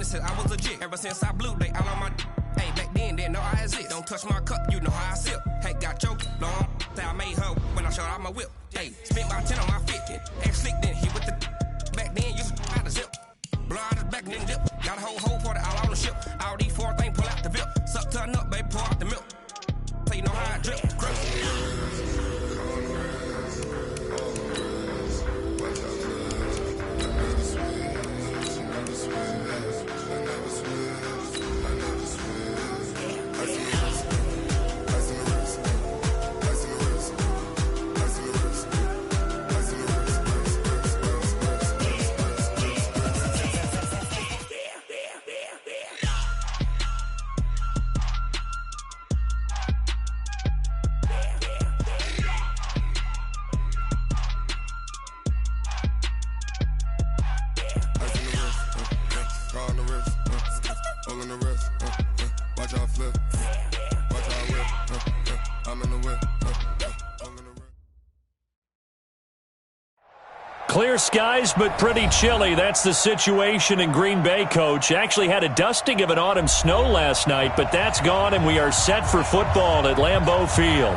said I was legit. Ever since I blew, they all on my. Hey, back then, didn't know I exist. Don't touch my cup, you know how I sip. Hey, got choked, long. Say I made her when I showed out my whip. Hey, spent about 10 on my 50. Ex-slick, then he with the. Back then, used to out the zip. Blow out his back, then dip. Got a whole party all on the ship. All these 4 things, pull out the VIP. Suck, turn up, baby, pour out the milk. So you know how I drip. Clear skies, but pretty chilly. That's the situation in Green Bay, Coach. Actually had a dusting of an autumn snow last night, but that's gone, and we are set for football at Lambeau Field.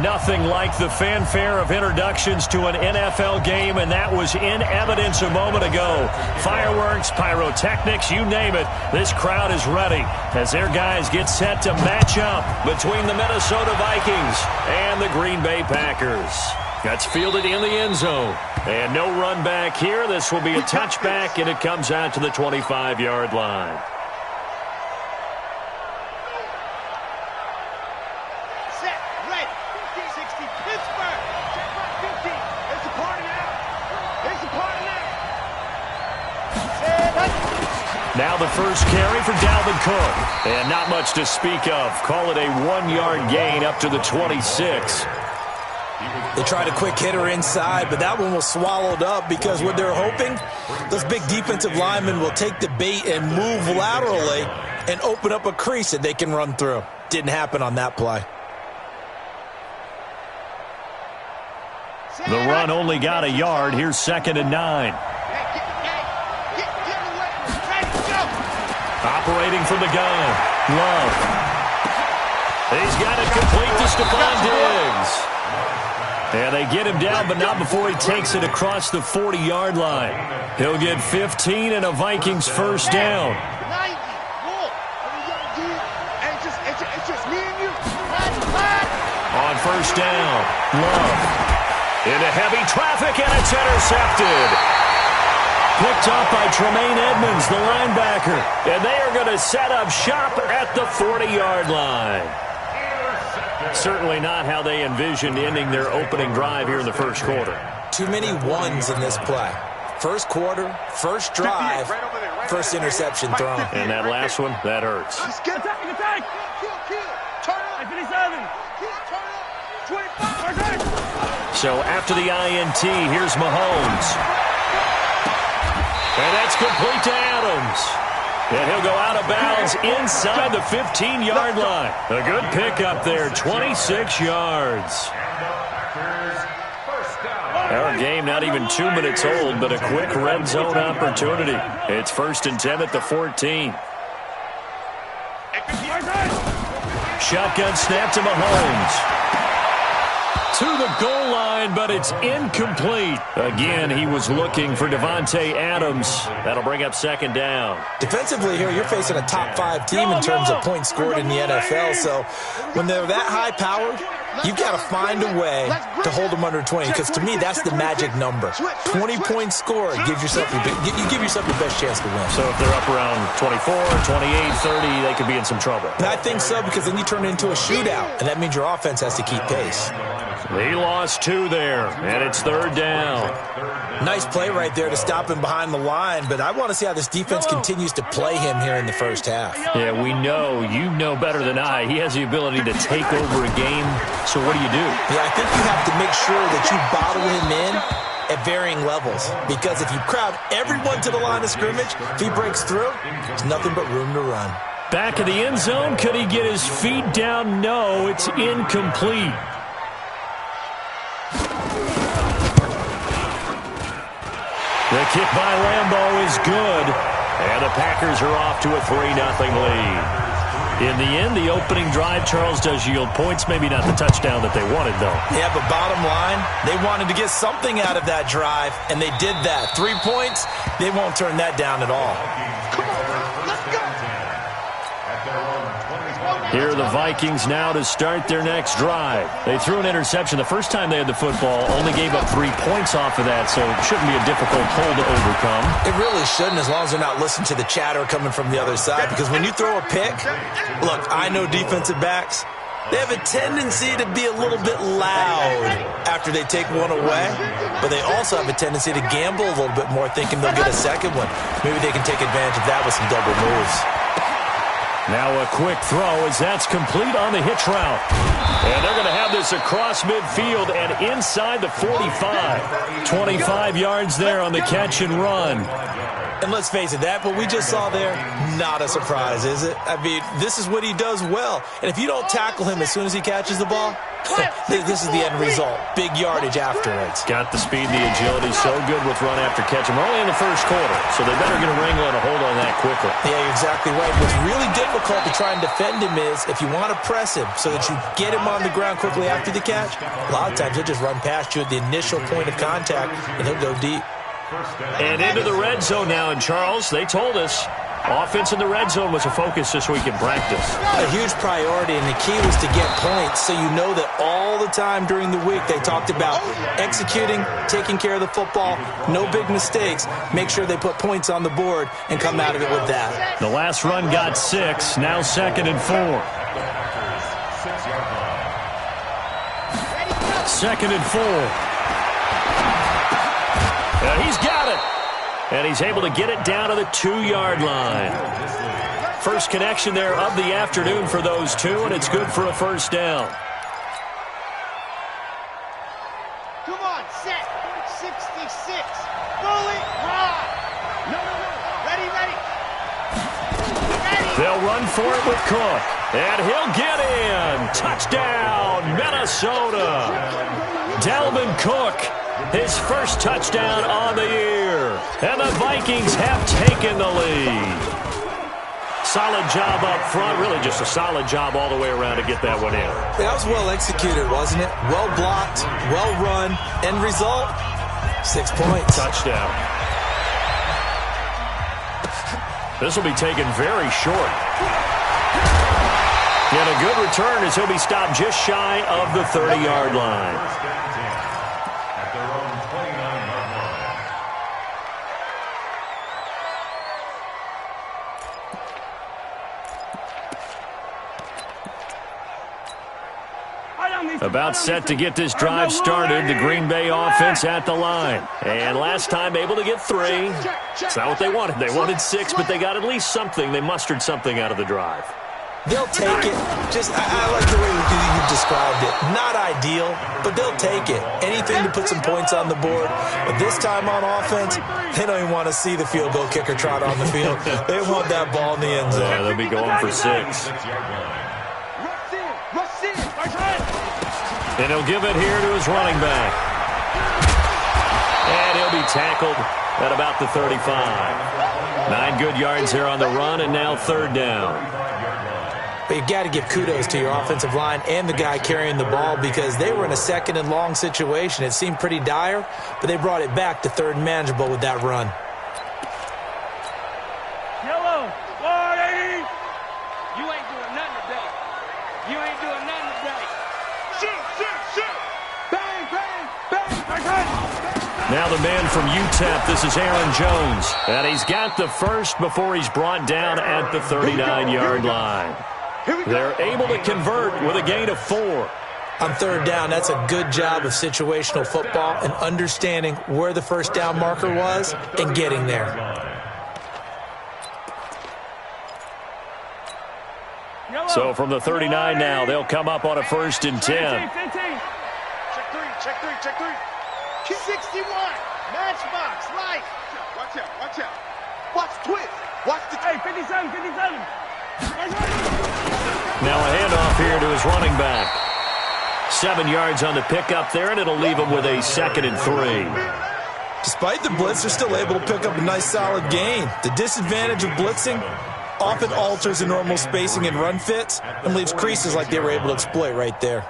Nothing like the fanfare of introductions to an NFL game, and that was in evidence a moment ago. Fireworks, pyrotechnics, you name it. This crowd is ready as their guys get set to match up between the Minnesota Vikings and the Green Bay Packers. That's fielded in the end zone. And no run back here. This will be a touchback, and it comes out to the 25-yard line. Set, ready, 60, Pittsburgh. Check back 50. It's a party now. It's a party now. Now the first carry for Dalvin Cook. And not much to speak of. Call it a 1-yard gain up to the 26. They tried a quick hitter inside, but that one was swallowed up because what they're hoping, those big defensive linemen will take the bait and move laterally and open up a crease that they can run through. Didn't happen on that play. The run only got a yard. Here's 2nd and 9. Operating from the gun. Love. He's got it complete to Stephon Diggs. And they get him down, but not before he takes it across the 40-yard line. He'll get 15 and a Vikings first down. On first down, Love. Into heavy traffic, and it's intercepted. Picked up by Tremaine Edmonds, the linebacker. And they are going to set up shop at the 40-yard line. Certainly not how they envisioned ending their opening drive here in the first quarter. Too many ones in this play. First quarter, first drive, first interception thrown. And that last one, that hurts. So after the INT, here's Mahomes. And that's complete to Adams. And he'll go out of bounds inside the 15-yard line. A good pickup there, 26 yards. Our game not even 2 minutes old, but a quick red zone opportunity. It's 1st and 10 at the 14. Shotgun snap to Mahomes. To the goal line, but it's incomplete. Again, he was looking for Devontae Adams. That'll bring up 2nd down. Defensively here, you're facing a top 5 team in terms of points scored in the NFL. So when they're that high-powered, you've got to find a way to hold them under 20. Because to me, that's the magic number. 20 points scored, you give yourself the best chance to win. So if they're up around 24, 28, 30, they could be in some trouble. And I think so, because then you turn it into a shootout, and that means your offense has to keep pace. He lost 2 there, and it's 3rd down. Nice play right there to stop him behind the line, but I want to see how this defense continues to play him here in the first half. Yeah, we know, you know better than I, he has the ability to take over a game. So what do you do? Yeah, I think you have to make sure that you bottle him in at varying levels, because if you crowd everyone to the line of scrimmage, if he breaks through, there's nothing but room to run. Back of the end zone, could he get his feet down? No, it's incomplete. The kick by Lambeau is good. And the Packers are off to a 3-0 lead. In the end, the opening drive, Charles, does yield points. Maybe not the touchdown that they wanted, though. Yeah, but bottom line, they wanted to get something out of that drive, and they did that. 3 points, they won't turn that down at all. Come on, let's go. Here are the Vikings now to start their next drive. They threw an interception the first time they had the football, only gave up 3 points off of that, so it shouldn't be a difficult hole to overcome. It really shouldn't, as long as they're not listening to the chatter coming from the other side, because when you throw a pick, look, I know defensive backs, they have a tendency to be a little bit loud after they take one away, but they also have a tendency to gamble a little bit more, thinking they'll get a second one. Maybe they can take advantage of that with some double moves. Now a quick throw as that's complete on the hitch route. And they're going to have this across midfield and inside the 45. 25 yards there on the catch and run. And let's face it, that what we just saw there, not a surprise, is it? I mean, this is what he does well. And if you don't tackle him as soon as he catches the ball, this is the end result. Big yardage afterwards. Got the speed and the agility, so good with run after catch. And we're only in the first quarter, so they better get a wrangle and a hold on that quickly. Yeah, you're exactly right. What's really difficult to try and defend him is if you want to press him so that you get him on the ground quickly after the catch, a lot of times he'll just run past you at the initial point of contact, and he'll go deep. And into the red zone now, and Charles, they told us offense in the red zone was a focus this week in practice. A huge priority, and the key was to get points, so you know that all the time during the week they talked about executing, taking care of the football, no big mistakes, make sure they put points on the board and come out of it with that. The last run got 6, now 2nd and 4. 2nd and 4. He's got it. And he's able to get it down to the 2-yard line. First connection there of the afternoon for those two, and it's good for a first down. Come on, set. 66. Fully ride. No. Ready. They'll run for it with Cook. And he'll get in. Touchdown, Minnesota. Dalvin Cook. His first touchdown on the year. And the Vikings have taken the lead. Solid job up front. Really just a solid job all the way around to get that one in. That was well executed, wasn't it? Well blocked, well run. End result, 6 points. Touchdown. This will be taken very short. And a good return as he'll be stopped just shy of the 30-yard line. About set to get this drive started. The Green Bay offense at the line. And last time able to get 3. It's not what they wanted. They wanted 6, but they got at least something. They mustered something out of the drive. They'll take it. I like the way you described it. Not ideal, but they'll take it. Anything to put some points on the board. But this time on offense, they don't even want to see the field goal kicker trot on the field. They want that ball in the end zone. Yeah, they'll be going for 6. And he'll give it here to his running back. And he'll be tackled at about the 35. 9 good yards here on the run, and now 3rd down. But you've got to give kudos to your offensive line and the guy carrying the ball because they were in a 2nd and long situation. It seemed pretty dire, but they brought it back to 3rd and manageable with that run. Yellow, 180. You ain't doing nothing today. You ain't doing nothing today. Shoot. Bang. Now the man from UTEP, this is Aaron Jones. And he's got the first before he's brought down at the 39-yard line. They're able to convert with a gain of 4. On 3rd down, that's a good job of situational football and understanding where the first down marker was and getting there. So from the 39 now, they'll come up on a 1st and 10. Check three. 61. Matchbox, life. Watch out. Watch twist. Watch the... Hey, 57. Now a handoff here to his running back. 7 yards on the pickup there, and it'll leave him with a 2nd and 3. Despite the blitz, they're still able to pick up a nice solid gain. The disadvantage of blitzing often alters the normal spacing and run fits and leaves creases like they were able to exploit right there.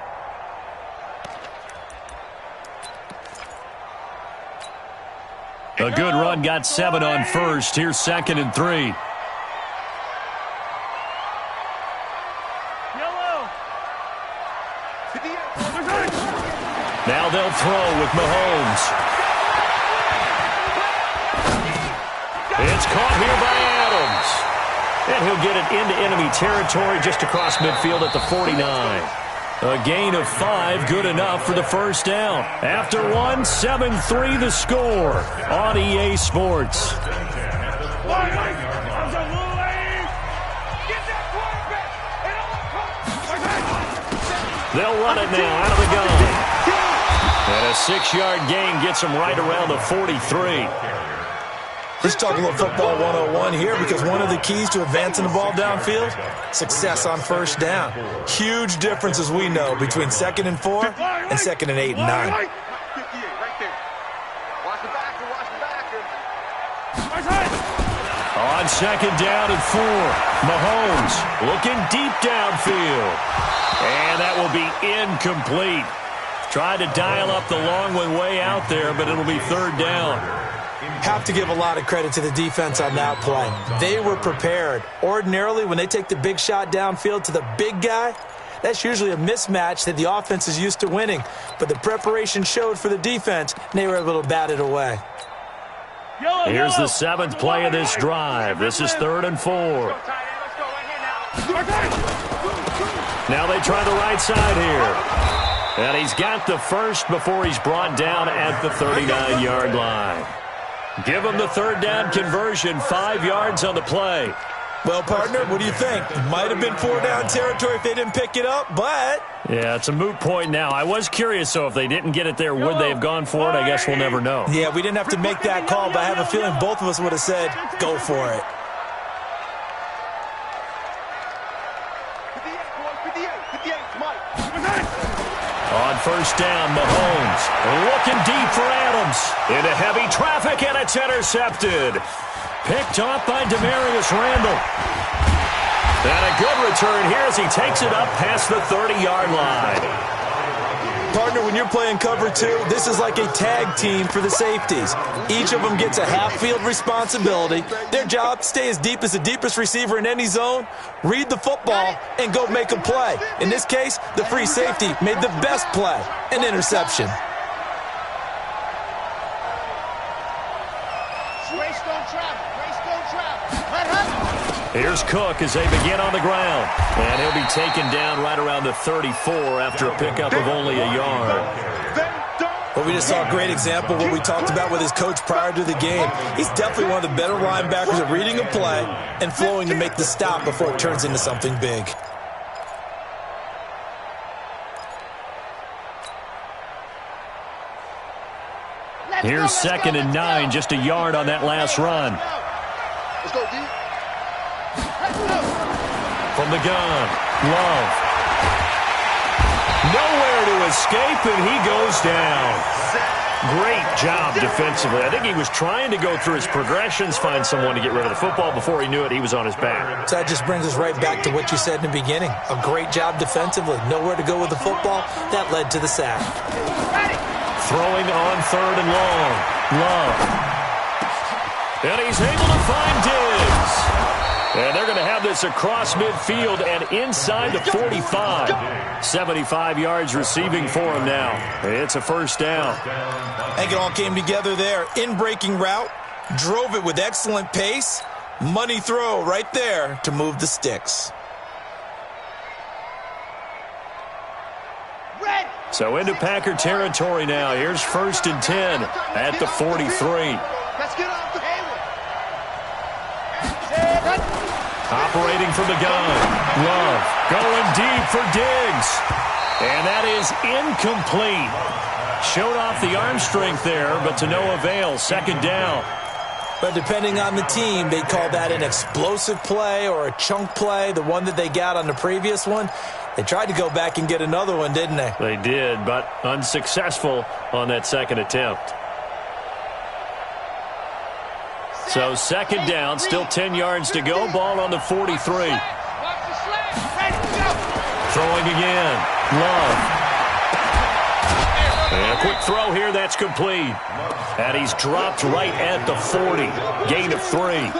A good run got 7 on first. Here's 2nd and 3. Now they'll throw with Mahomes. It's caught here by Adams. And he'll get it into enemy territory just across midfield at the 49. A gain of 5, good enough for the first down. After 1, 7-3 the score on EA Sports. They'll run it now out of the gun. And a 6-yard gain gets them right around the 43. Let's talk about football 101 here, because one of the keys to advancing the ball downfield, success on first down. Huge difference, as we know, between 2nd and 4 and 2nd and 8 and 9. On 2nd down and 4, Mahomes looking deep downfield. And that will be incomplete. Tried to dial up the long one way out there, but it'll be 3rd down. Have to give a lot of credit to the defense on that play. They were prepared. Ordinarily, when they take the big shot downfield to the big guy, that's usually a mismatch that the offense is used to winning. But the preparation showed for the defense, and they were able to bat it away. Here's the 7th play of this drive. This is 3rd and 4. Now they try the right side here. And he's got the first before he's brought down at the 39-yard line. Give him the 3rd down conversion, 5 yards on the play. Well, partner, what do you think? Might have been 4 down territory if they didn't pick it up, but... Yeah, it's a moot point now. I was curious, so if they didn't get it there, would they have gone for it? I guess we'll never know. Yeah, we didn't have to make that call, but I have a feeling both of us would have said, go for it. On 1st down, Mahomes looking deep for Adams. Into heavy traffic, and it's intercepted. Picked off by Demarius Randall. And a good return here as he takes it up past the 30-yard line. Partner, when you're playing cover 2, this is like a tag team for the safeties. Each of them gets a half-field responsibility. Their job, stay as deep as the deepest receiver in any zone, read the football, and go make a play. In this case, the free safety made the best play, an interception. Here's Cook as they begin on the ground. And he'll be taken down right around the 34 after a pickup of only a yard. Well, we just saw a great example of what we talked about with his coach prior to the game. He's definitely one of the better linebackers at reading a play and flowing to make the stop before it turns into something big. Here's 2nd and 9, just a yard on that last run. Let's go, D. From the gun, Love. Nowhere to escape, and he goes down. Great job defensively. I think he was trying to go through his progressions, find someone to get rid of the football. Before he knew it, he was on his back. So that just brings us right back to what you said in the beginning. A great job defensively. Nowhere to go with the football. That led to the sack. Throwing on 3rd and long. Love. And he's able to find Diggs. And they're going to have this across midfield and inside the 45. 75 yards receiving for him now. It's a 1st down. I think it all came together there. In-breaking route, drove it with excellent pace. Money throw right there to move the sticks. So into Packer territory now. Here's 1st and 10 at the 43. Let's get off the table. Operating from the gun. Love going deep for Diggs. And that is incomplete. Showed off the arm strength there, but to no avail. 2nd down. But depending on the team, they call that an explosive play or a chunk play, the one that they got on the previous one. They tried to go back and get another one, didn't they? They did, but unsuccessful on that 2nd attempt. So second down, still 10 yards to go. Ball on the 43. Throwing again. Love. And a quick throw here, that's complete. And he's dropped right at the 40. Gain of 3.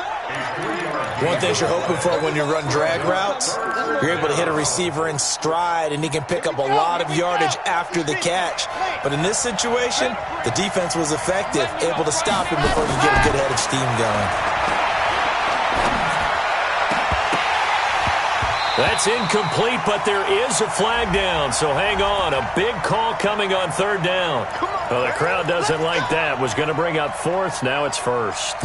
One thing you're hoping for when you run drag routes, you're able to hit a receiver in stride, and he can pick up a lot of yardage after the catch. But in this situation, the defense was effective, able to stop him before he get a good head of steam going. That's incomplete, but there is a flag down, so hang on. A big call coming on third down. Well, the crowd doesn't like that. Was going to bring up fourth, now it's first.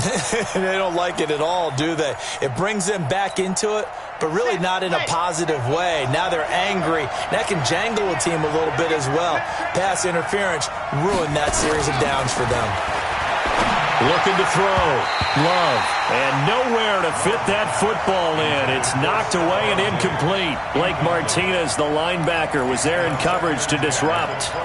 They don't like it at all, do they? It brings them back into it, but really not in a positive way. Now they're angry. That can jangle a team a little bit as well. Pass interference ruined that series of downs for them. Looking to throw. Love. And nowhere to fit that football in. It's knocked away and incomplete. Blake Martinez, the linebacker, was there in coverage to disrupt.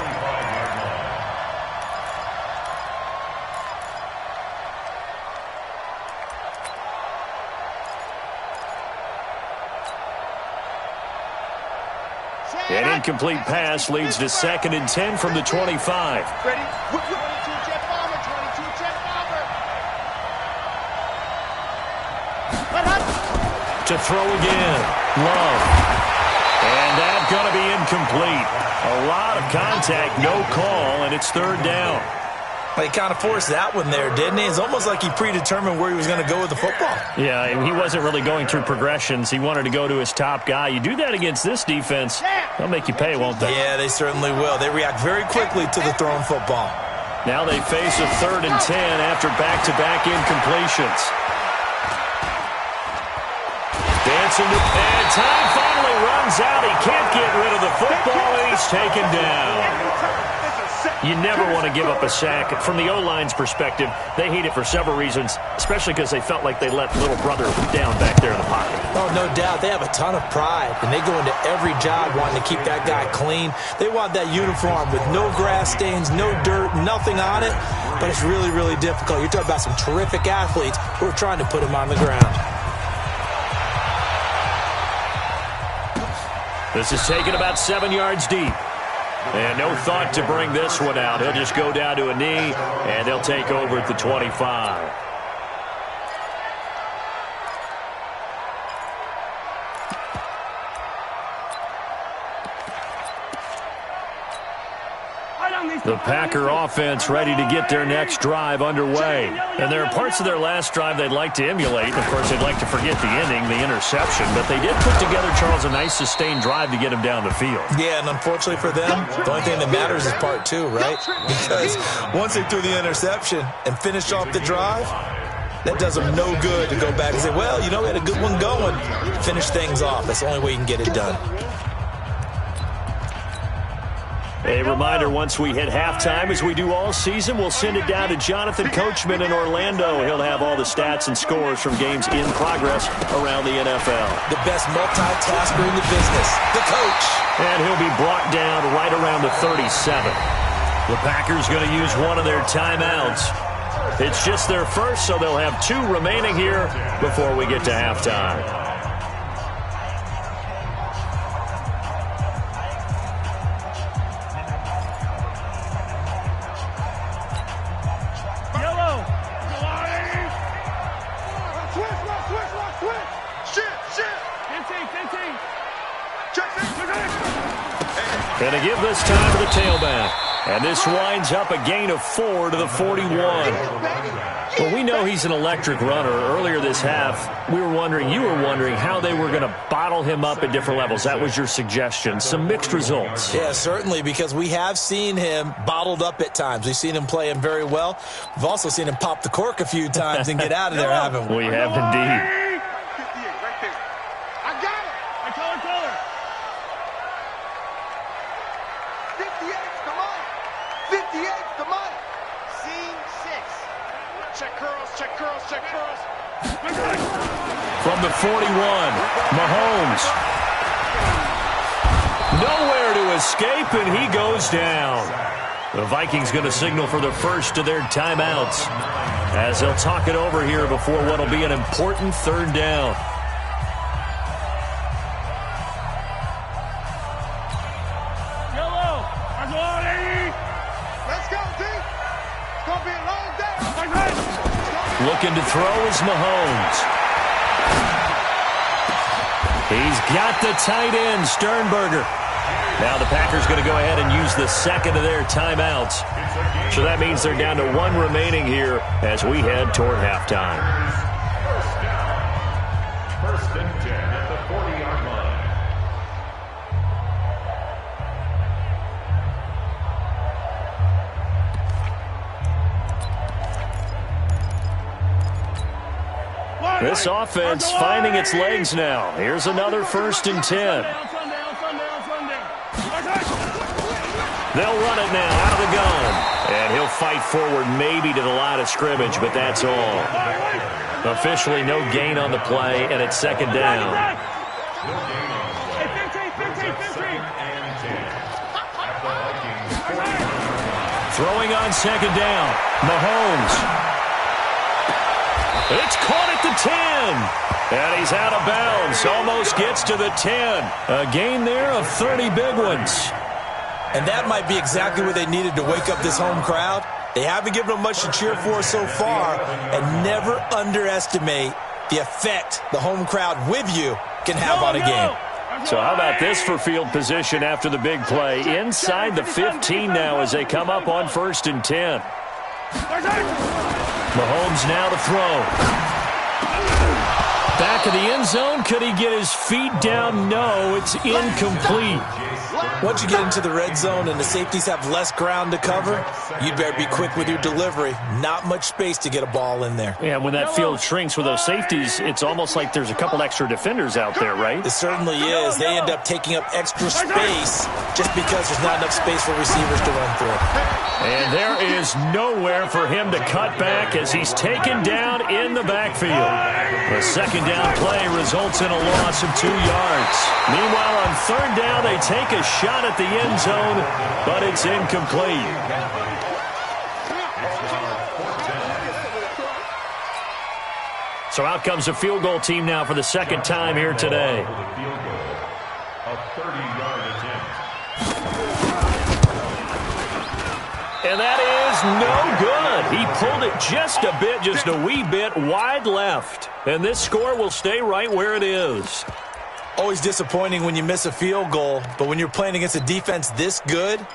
An incomplete pass leads to 2nd and 10 from the 25. Ready? To throw again. Love. And that's going to be incomplete. A lot of contact, no call, and it's third down. He kind of forced that one there, didn't he? It's almost like he predetermined where he was going to go with the football. Yeah, he wasn't really going through progressions. He wanted to go to his top guy. You do that against this defense, they'll make you pay, won't they? Yeah, they certainly will. They react very quickly to the thrown football. Now they face a 3rd and 10 after back-to-back incompletions. Dancing to and time finally runs out. He can't get rid of the football, and he's taken down. You never want to give up a sack. From the O-line's perspective, they hate it for several reasons, especially because they felt like they let little brother down back there in the pocket. Oh, no doubt. They have a ton of pride, and they go into every job wanting to keep that guy clean. They want that uniform with no grass stains, no dirt, nothing on it, but it's really, really difficult. You're talking about some terrific athletes who are trying to put him on the ground. This is taken about 7 yards deep. And no thought to bring this one out. He'll just go down to a knee, and they'll take over at the 25. The Packer offense ready to get their next drive underway. And there are parts of their last drive they'd like to emulate. Of course, they'd like to forget the ending, the interception. But they did put together, Charles, a nice sustained drive to get him down the field. Yeah, and unfortunately for them, the only thing that matters is part 2, right? Because once they threw the interception and finished off the drive, that does them no good to go back and say, well, you know, we had a good one going. Finish things off. That's the only way you can get it done. A reminder, once we hit halftime, as we do all season, we'll send it down to Jonathan Coachman in Orlando. He'll have all the stats and scores from games in progress around the NFL. The best multitasker in the business, the coach. And he'll be brought down right around the 37. The Packers going to use one of their timeouts. It's just their first, so they'll have 2 remaining here before we get to halftime. Going to give this time to the tailback. And this winds up a gain of 4 to the 41. Well, we know he's an electric runner. Earlier this half, you were wondering how they were going to bottle him up at different levels. That was your suggestion. Some mixed results. Yeah, certainly, because we have seen him bottled up at times. We've seen him play him very well. We've also seen him pop the cork a few times and get out of there, haven't we? We have indeed. From the 41, Mahomes. Nowhere to escape, and he goes down. The Vikings going to signal for the first of their timeouts. as they'll talk it over here before what will be an important third down. Looking to throw is Mahomes. He's got the tight end, Sternberger. Now the Packers going to go ahead and use the second of their timeouts. So that means they're down to one remaining here as we head toward halftime. First and 10 at the 40-yard line. This offense finding its legs now. Here's another first and 10. They'll run it now out of the gun. And he'll fight forward maybe to the line of scrimmage, but that's all. Officially no gain on the play, and it's second down. Throwing on second down. Mahomes. It's caught at the 10. And he's out of bounds. Almost gets to the 10. A gain there of 30 big ones. And that might be exactly what they needed to wake up this home crowd. They haven't given them much to cheer for so far. And never underestimate the effect the home crowd with you can have on a game. So how about this for field position after the big play? Inside the 15 now as they come up on first and 10. Mahomes now to throw. Back of the end zone. Could he get his feet down? No, it's incomplete. Once you get into the red zone and the safeties have less ground to cover, you better be quick with your delivery. Not much space to get a ball in there. Yeah, when that field shrinks with those safeties, it's almost like there's a couple extra defenders out there, right? It certainly is. They end up taking up extra space just because there's not enough space for receivers to run through. And there is nowhere for him to cut back as he's taken down in the backfield. The second down play results in a loss of 2 yards. Meanwhile, on third down, they take a shot at the end zone, but it's incomplete. So out comes the field goal team now for the second time here today. And that is no good. He pulled it just a bit, just a wee bit wide left. And this score will stay right where it is. Always disappointing when you miss a field goal, but when you're playing against a defense this good,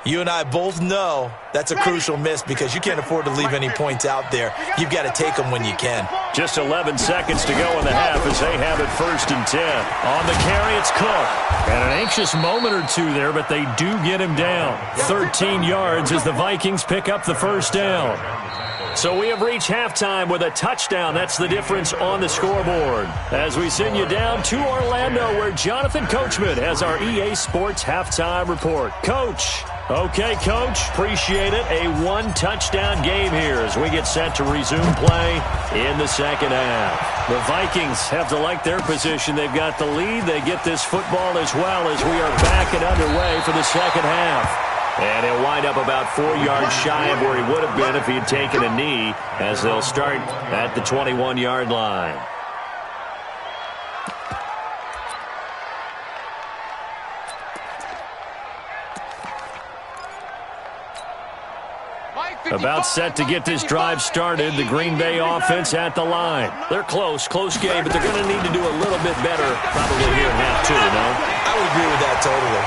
you and I both know that's a crucial miss because you can't afford to leave any points out there. You've got to take them when you can. Just 11 seconds to go in the half as they have it first and 10. On the carry, it's Cook. And an anxious moment or two there, but they do get him down. 13 yards as the Vikings pick up the first down. So we have reached halftime with a touchdown. That's the difference on the scoreboard. As we send you down to Orlando, where Jonathan Coachman has our EA Sports halftime report. Coach. Okay, Coach. Appreciate it. A one-touchdown game here as we get set to resume play in the second half. The Vikings have to like their position. They've got the lead. They get this football as well as we are back and underway for the second half. And he'll wind up about 4 yards shy of where he would have been if he had taken a knee as they'll start at the 21-yard line. About set to get this drive started. The Green Bay offense at the line. They're close game, but they're going to need to do a little bit better probably here in half two, no? I would agree with that totally.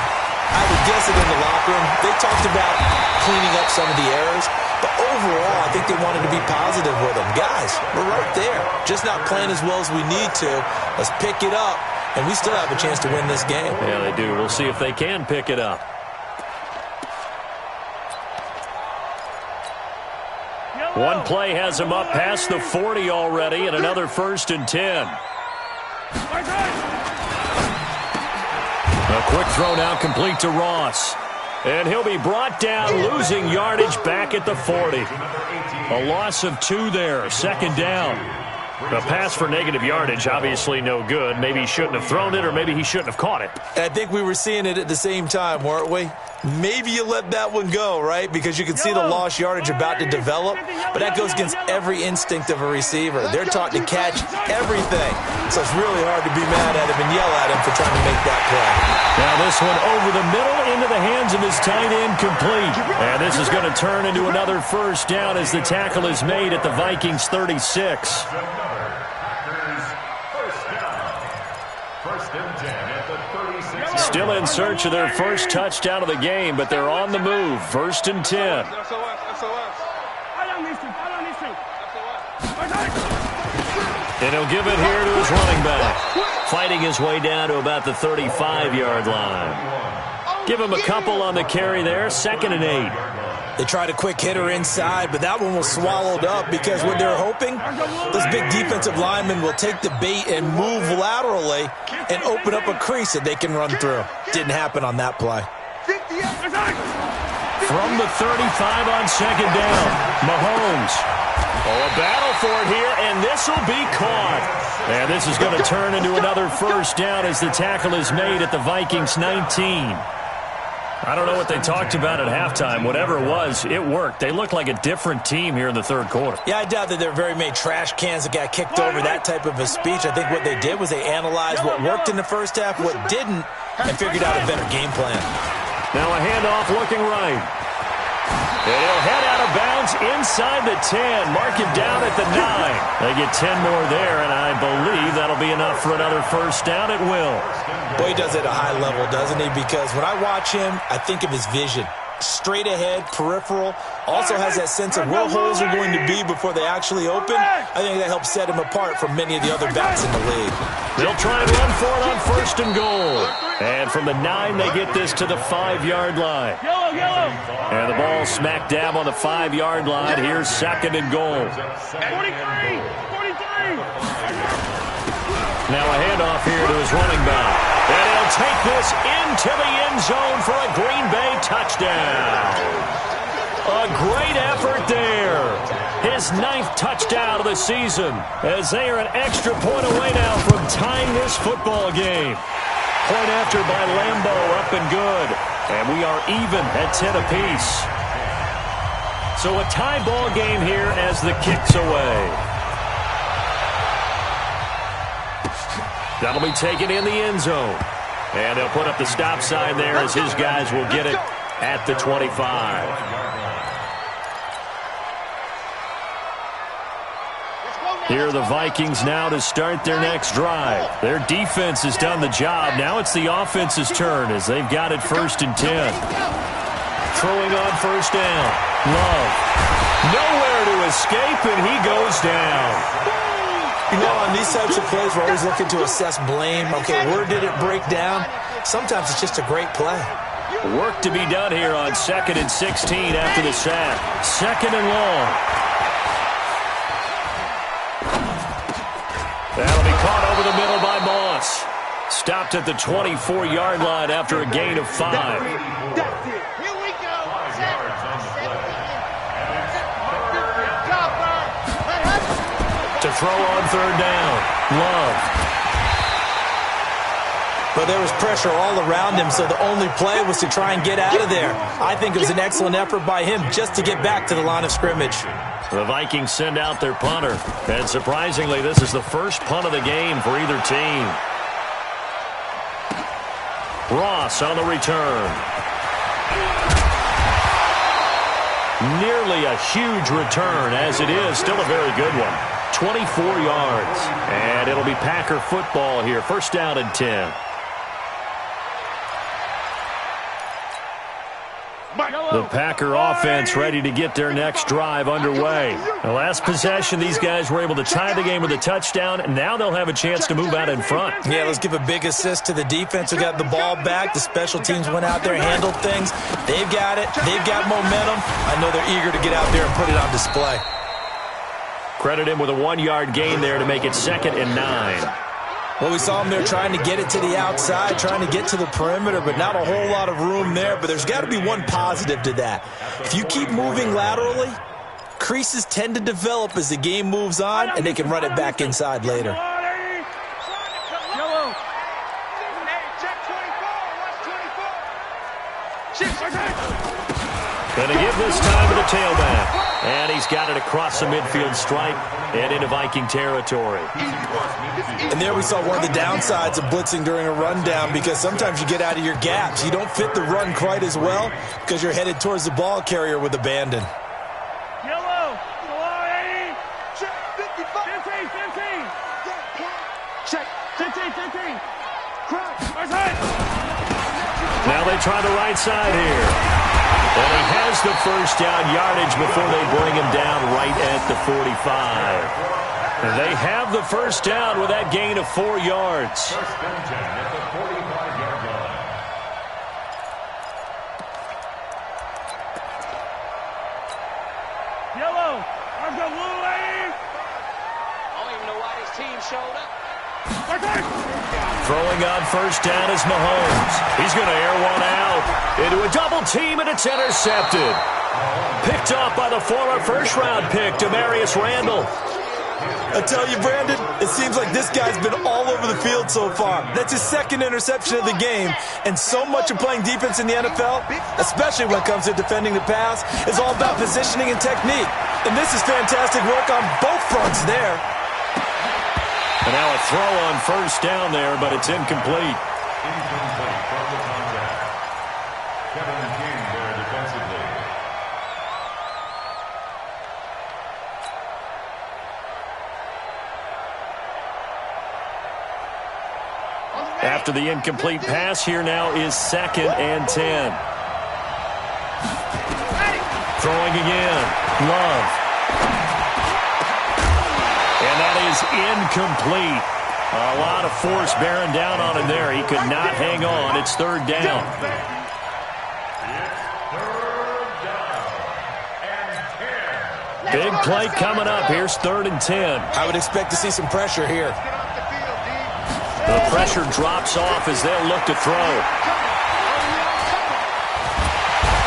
I would guess it in the locker room. They talked about cleaning up some of the errors, but overall, I think they wanted to be positive with them. Guys, we're right there. Just not playing as well as we need to. Let's pick it up, and we still have a chance to win this game. Yeah, they do. We'll see if they can pick it up. One play has him up past the 40 already, and another first and 10. A quick throw now complete to Ross. And he'll be brought down, losing yardage back at the 40. A loss of 2 there, second down. The pass for negative yardage, obviously no good. Maybe he shouldn't have thrown it, or maybe he shouldn't have caught it. I think we were seeing it at the same time, weren't we? maybe you let that one go, right? Because you can see the lost yardage about to develop, but that goes against every instinct of a receiver. They're taught to catch everything, so it's really hard to be mad at him and yell at him for trying to make that play. Now this one over the middle into the hands of his tight end, complete. And this is going to turn into another first down as the tackle is made at the Vikings 36. Still in search of their first touchdown of the game, but they're on the move. 1st and 10. And he'll give it here to his running back. Fighting his way down to about the 35-yard line. Give him a couple on the carry there. 2nd and 8. They tried a quick hitter inside, but that one was swallowed up because what they're hoping, this big defensive lineman will take the bait and move laterally and open up a crease that they can run through. Didn't happen on that play. From the 35 on 2nd down, Mahomes. Oh, a battle for it here, and this will be caught. And this is going to turn into another first down as the tackle is made at the Vikings 19. I don't know what they talked about at halftime. Whatever it was, it worked. They looked like a different team here in the 3rd quarter. Yeah, I doubt that there are very many trash cans that got kicked over, that type of a speech. I think what they did was they analyzed what worked in the first half, what didn't, and figured out a better game plan. Now a handoff looking right. And he'll head out of bounds inside the 10. Mark him down at the 9. They get 10 more there, and I believe that'll be enough for another first down. It will. Boy, he does it at a high level, doesn't he? Because when I watch him, I think of his vision. Straight ahead, peripheral. Also has that sense of where holes are going to be before they actually open. I think that helps set him apart from many of the other backs in the league. They'll try and run for it on 1st and goal. And from the 9, they get this to the 5-yard line. And the ball smack dab on the 5-yard line. Here's 2nd and goal. 43! Now a handoff here to his running back. And he'll take this into the end zone for a Green Bay touchdown. A great effort there. His 9th touchdown of the season as they are an extra point away now from tying this football game. Point after by Lambo, up and good. And we are even at 10 apiece. So a tie ball game here as the kick's away. That'll be taken in the end zone. And they'll put up the stop sign there as his guys will get it at the 25. Here are the Vikings now to start their next drive. Their defense has done the job. Now it's the offense's turn as they've got it 1st and 10. Throwing on 1st down. Love. Nowhere to escape, and he goes down. You know, on these types of plays, we're always looking to assess blame. Okay, where did it break down? Sometimes it's just a great play. Work to be done here on 2nd and 16 after the sack. 2nd and long. That'll be caught over the middle by Moss. Stopped at the 24-yard line after a gain of 5. That's it. Here we go. To throw on 3rd down. Love. But there was pressure all around him, so the only play was to try and get out of there. I think it was an excellent effort by him just to get back to the line of scrimmage. The Vikings send out their punter. And surprisingly, this is the first punt of the game for either team. Ross on the return. Nearly a huge return, as it is. Still a very good one. 24 yards. And it'll be Packer football here. 1st down and 10. The Packer offense ready to get their next drive underway. The last possession, these guys were able to tie the game with a touchdown, and now they'll have a chance to move out in front. Yeah, let's give a big assist to the defense who got the ball back. The special teams went out there, handled things. They've got it. They've got momentum. I know they're eager to get out there and put it on display. Credit him with a 1-yard gain there to make it 2nd and 9. Well, we saw him there trying to get it to the outside, trying to get to the perimeter, but not a whole lot of room there. But there's got to be one positive to that. If you keep moving laterally, creases tend to develop as the game moves on, and they can run it back inside later. Check 24. Watch 24. And to give this time to the tailback. And he's got it across the midfield stripe and into Viking territory. And there we saw one of the downsides of blitzing during a rundown, because sometimes you get out of your gaps. You don't fit the run quite as well because you're headed towards the ball carrier with abandon. Yellow. Check. 15. Check. 15. Now they try the right side here. And he has the first down yardage before they bring him down right at the 45. And they have the first down with that gain of 4 yards. First and 10 at the 45-yard line. Yellow. I've got blue lane. I don't even know why this team showed up. Throwing on first down is Mahomes. He's going to air one out into a double team, and it's intercepted. Picked off by the former first-round pick, Demarius Randall. I tell you, Brandon, it seems like this guy's been all over the field so far. That's his second interception of the game, and so much of playing defense in the NFL, especially when it comes to defending the pass, is all about positioning and technique. And this is fantastic work on both fronts there. And now a throw on first down there, but it's incomplete. Incomplete from the contact. Kevin King there defensively. After the incomplete pass, here now is 2nd and 10. Throwing again. Love. And that is incomplete. A lot of force bearing down on him there. He could not hang on. It's 3rd down. Big play coming up. Here's 3rd and 10. I would expect to see some pressure here. The pressure drops off as they'll look to throw.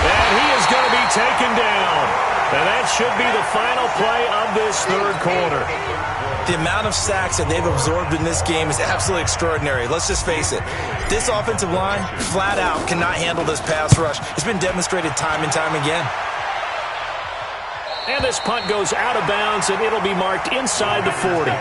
And he is going to be taken down. And that should be the final play of this 3rd quarter. The amount of sacks that they've absorbed in this game is absolutely extraordinary. Let's just face it. This offensive line, flat out, cannot handle this pass rush. It's been demonstrated time and time again. And this punt goes out of bounds, and it'll be marked inside the 40.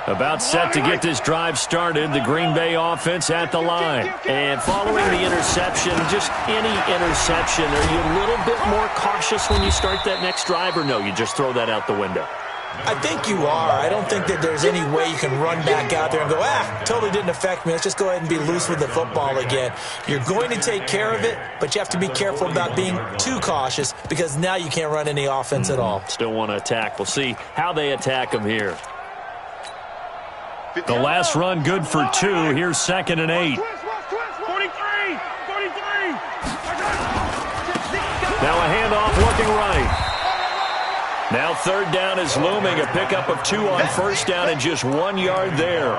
About set to get this drive started, the Green Bay offense at the line. And following the interception, just any interception, are you a little bit more cautious when you start that next drive, or no, you just throw that out the window? I think you are. I don't think that there's any way you can run back out there and go, totally didn't affect me. Let's just go ahead and be loose with the football again. You're going to take care of it, but you have to be careful about being too cautious, because now you can't run any offense at all. Still want to attack. We'll see how they attack them here. The last run good for 2. Here's 2nd and 8. 43. Now a handoff looking right. Now 3rd down is looming. A pickup of 2 on first down and just 1 yard there.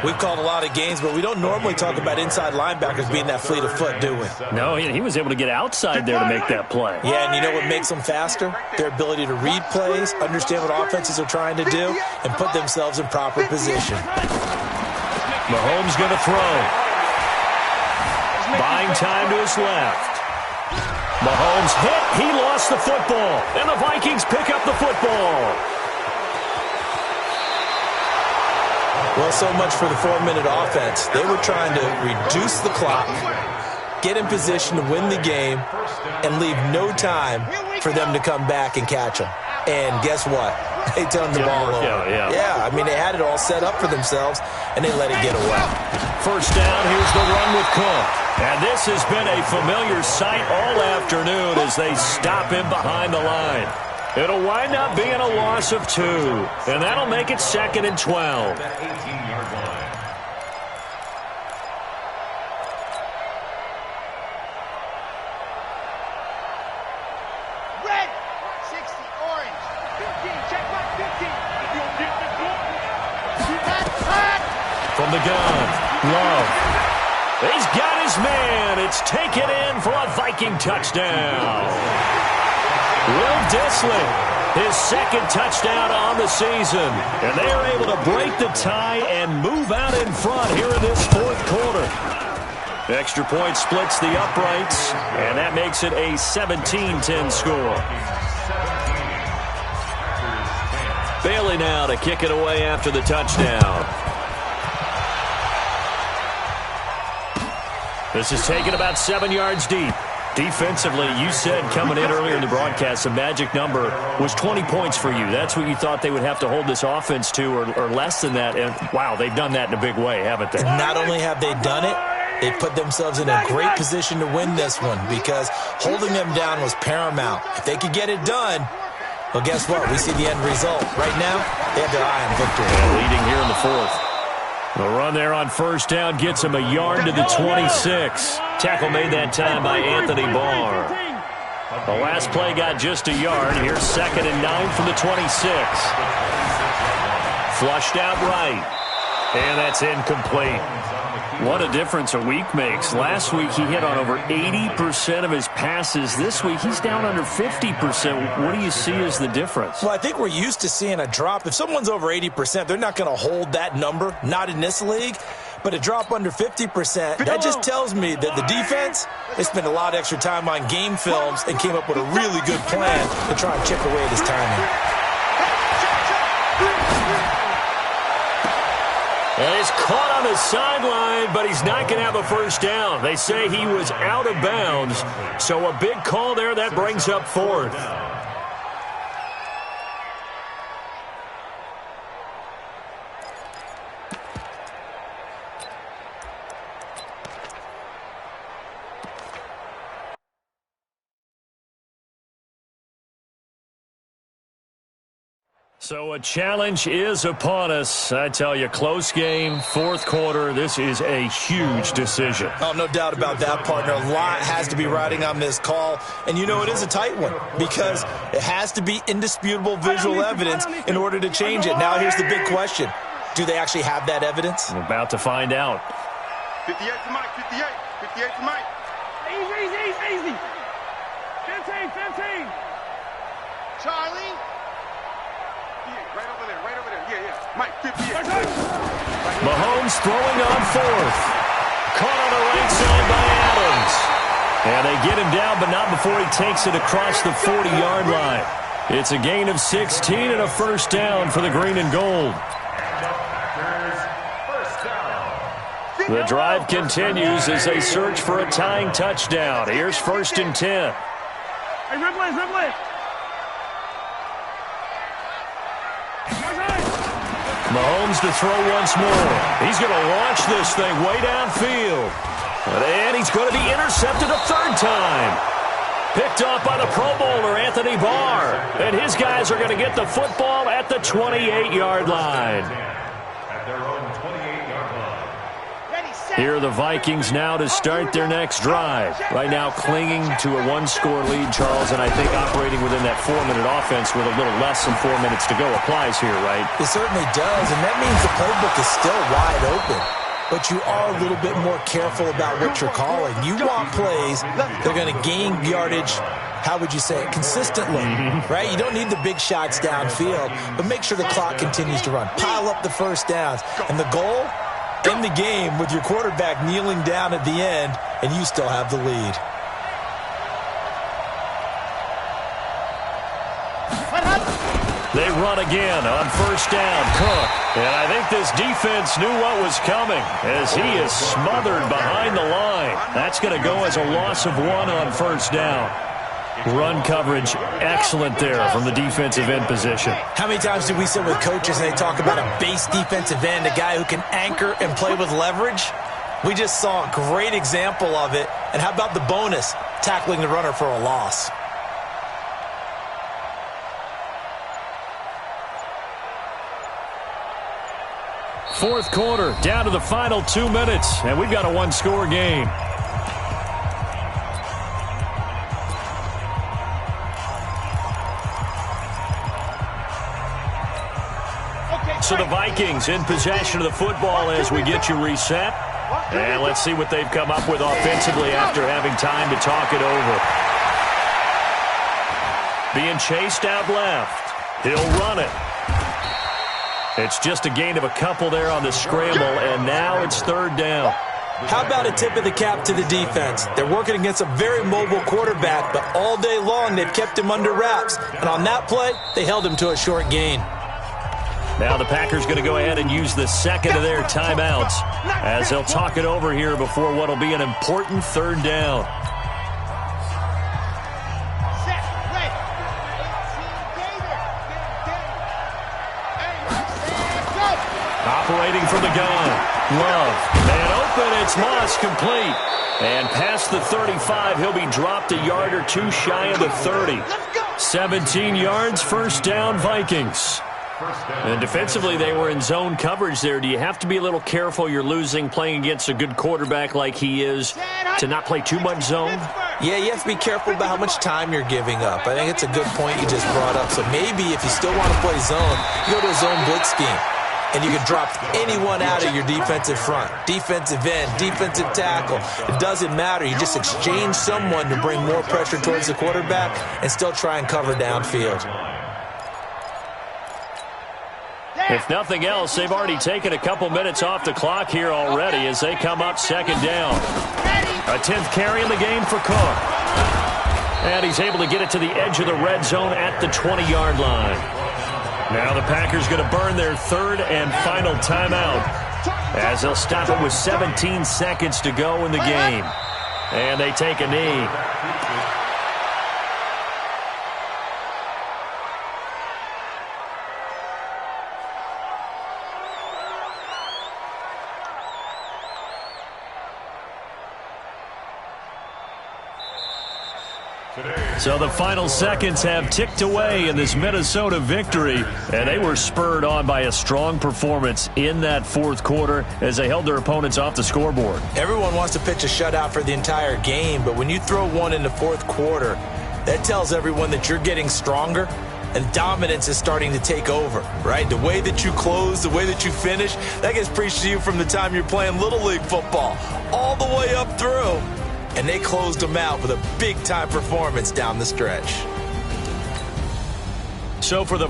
We've called a lot of games, but we don't normally talk about inside linebackers being that fleet of foot, do we? No, he was able to get outside there to make that play. Yeah, and you know what makes them faster? Their ability to read plays, understand what offenses are trying to do, and put themselves in proper position. Mahomes going to throw. Buying time to his left. Mahomes hit. He lost the football. And the Vikings pick up the football. Well, so much for the 4-minute offense. They were trying to reduce the clock, get in position to win the game, and leave no time for them to come back and catch them. And guess what? They turned the ball over. Yeah, I mean, they had it all set up for themselves, and they let it get away. First down, here's the run with Cook. And this has been a familiar sight all afternoon as they stop him behind the line. It'll wind up being a loss of 2, and that'll make it 2nd and 12. That 18-yard line. Red, 60, orange, 15, check back 15. From the gun, Love. He's got his man. It's taken in for a Viking touchdown. Will Dissly His second touchdown on the season. And they are able to break the tie and move out in front here in this fourth quarter. Extra point splits the uprights, and that makes it a 17-10 score. Bailey now to kick it away after the touchdown. This is taken about 7 yards deep. Defensively, you said coming in earlier in the broadcast, the magic number was 20 points for you. That's what you thought they would have to hold this offense to, or less than that. And, wow, they've done that in a big way, haven't they? And not only have they done it, they put themselves in a great position to win this one because holding them down was paramount. If they could get it done, well, guess what? We see the end result. Right now, they have their eye on victory. And leading here in the fourth. The run there on first down gets him a yard to the 26. Tackle made that time by Anthony Barr. The last play got just a yard. Here's 2nd and 9 from the 26. Flushed out right. And that's incomplete. What a difference a week makes. Last week he hit on over 80% of his passes. This week he's down under 50%. What do you see as the difference? Well, I think we're used to seeing a drop. If someone's over 80%, they're not going to hold that number, not in this league. But a drop under 50%, that just tells me that the defense, they spent a lot of extra time on game films and came up with a really good plan to try and chip away at his timing. And he's caught on the sideline, but he's not going to have a first down. They say he was out of bounds, so a big call there. That brings up 4th. So a challenge is upon us. I tell you, close game, fourth quarter. This is a huge decision. Oh, no doubt about that, partner. A lot has to be riding on this call. And you know it is a tight one because it has to be indisputable visual evidence in order to change it. Now here's the big question. Do they actually have that evidence? We're about to find out. 58 to Mike, 58. 58 to Mike. Easy. 15. Charlie. Right over there. Yeah. Mike, 58. Mahomes throwing on 4th. Caught on the right side by Adams. And they get him down, but not before he takes it across the 40-yard line. It's a gain of 16 and a first down for the green and gold. The drive continues as they search for a tying touchdown. Here's 1st and 10. Hey, Ripley. Mahomes to throw once more. He's going to launch this thing way downfield. And he's going to be intercepted a 3rd time. Picked off by the Pro Bowler, Anthony Barr. And his guys are going to get the football at the 28-yard line. Here are the Vikings now to start their next drive. Right now clinging to a 1-score lead, Charles, and I think operating within that 4-minute offense with a little less than 4 minutes to go applies here, right? It certainly does, and that means the playbook is still wide open. But you are a little bit more careful about what you're calling. You want plays that are going to gain yardage, how would you say it, consistently, right? You don't need the big shots downfield, but make sure the clock continues to run. Pile up the first downs, and the goal? In the game with your quarterback kneeling down at the end, and you still have the lead. They run again on first down. Cook. And I think this defense knew what was coming as he is smothered behind the line. That's going to go as a loss of 1 on first down. Run coverage, excellent there from the defensive end position. How many times do we sit with coaches and they talk about a base defensive end, a guy who can anchor and play with leverage? We just saw a great example of it. And how about the bonus, tackling the runner for a loss? Fourth quarter, down to the final 2 minutes, and we've got a 1-score game. So the Vikings in possession of the football as we get you reset. And let's see what they've come up with offensively after having time to talk it over. being chased out left. He'll run it. It's just a gain of a couple there on the scramble, and now it's third down. How about a tip of the cap to the defense? They're working against a very mobile quarterback, but all day long they've kept him under wraps. And on that play, they held him to a short gain. Now the Packers going to go ahead and use the second of their timeouts as they'll talk it over here before what will be an important third down. Operating from the gun. Love. And open. It's Moss, complete. And past the 35, he'll be dropped a yard or two shy of the 30. 17 yards, first down, Vikings. And defensively, they were in zone coverage there. Do you have to be a little careful you're losing playing against a good quarterback like he is to not play too much zone? Yeah, you have to be careful about how much time you're giving up. I think it's a good point you just brought up. So maybe if you still want to play zone, you go to a zone blitz scheme. And you can drop anyone out of your defensive front. Defensive end, defensive tackle. It doesn't matter. You just exchange someone to bring more pressure towards the quarterback and still try and cover downfield. If nothing else, they've already taken a couple minutes off the clock here already as they come up second down. A 10th carry in the game for Cook. And he's able to get it to the edge of the red zone at the 20-yard line. Now the Packers going to burn their third and final timeout as they'll stop it with 17 seconds to go in the game. And they take a knee. So the final seconds have ticked away in this Minnesota victory, and they were spurred on by a strong performance in that fourth quarter as they held their opponents off the scoreboard. Everyone wants to pitch a shutout for the entire game, but when you throw one in the fourth quarter, that tells everyone that you're getting stronger and dominance is starting to take over, right? The way that you close, the way that you finish, that gets preached to you from the time you're playing Little League football all the way up through. And they closed them out with a big-time performance down the stretch. So for the